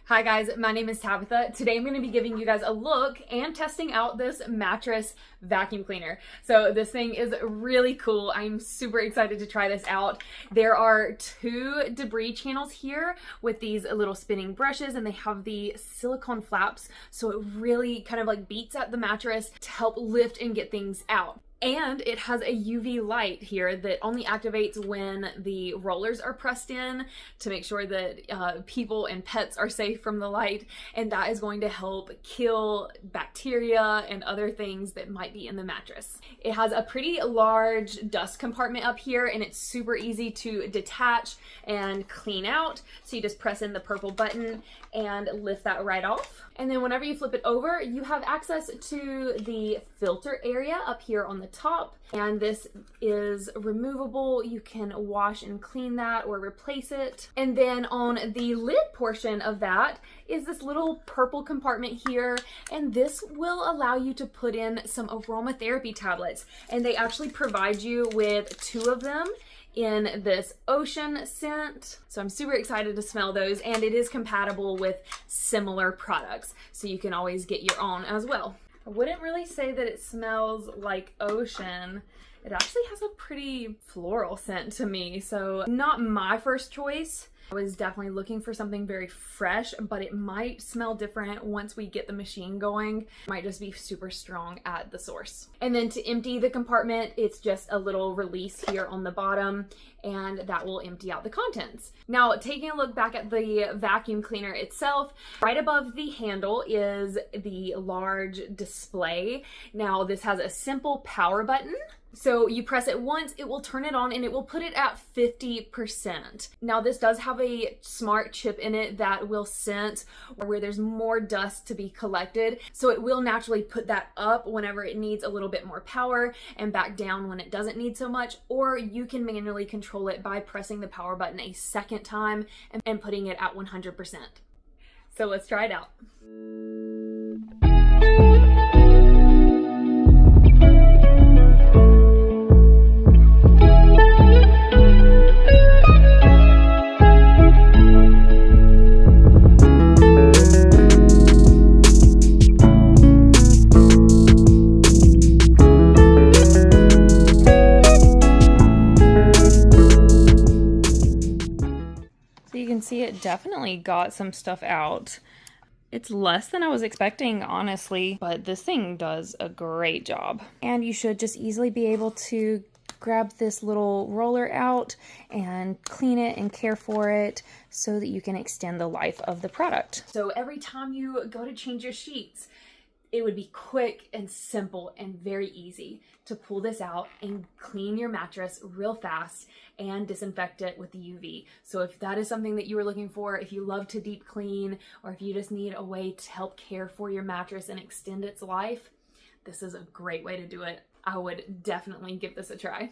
Hi guys, my name is Tabitha. Today I'm going to be giving you guys a look and testing out this mattress vacuum cleaner. So this thing is really cool. I'm super excited to try this out. There are two debris channels here with these little spinning brushes, and they have the silicone flaps, so it really kind of like beats at the mattress to help lift and get things out. And it has a UV light here that only activates when the rollers are pressed in to make sure that people and pets are safe from the light. And that is going to help kill bacteria and other things that might be in the mattress. It has a pretty large dust compartment up here, and it's super easy to detach and clean out. So you just press in the purple button and lift that right off. And then whenever you flip it over, you have access to the filter area up here on the top, and this is removable. You can wash and clean that or replace it. And then on the lid portion of that is this little purple compartment here, and this will allow you to put in some aromatherapy tablets, and they actually provide you with 2 of them in this ocean scent. So I'm super excited to smell those, and it is compatible with similar products, so you can always get your own as well. I wouldn't really say that it smells like ocean. It actually has a pretty floral scent to me, so not my first choice. I was definitely looking for something very fresh, but it might smell different once we get the machine going. It might just be super strong at the source. And then to empty the compartment, it's just a little release here on the bottom, and that will empty out the contents. Now, taking a look back at the vacuum cleaner itself, right above the handle is the large display. Now, this has a simple power button. So you press it once, it will turn it on, and it will put it at 50%. Now this does have a smart chip in it that will sense where there's more dust to be collected. So it will naturally put that up whenever it needs a little bit more power and back down when it doesn't need so much. Or you can manually control it by pressing the power button a second time and putting it at 100%. So let's try it out. You can see it definitely got some stuff out. It's less than I was expecting, honestly, but this thing does a great job. And you should just easily be able to grab this little roller out and clean it and care for it so that you can extend the life of the product. So every time you go to change your sheets, it would be quick and simple and very easy to pull this out and clean your mattress real fast and disinfect it with the UV. So if that is something that you were looking for, if you love to deep clean, or if you just need a way to help care for your mattress and extend its life, this is a great way to do it. I would definitely give this a try.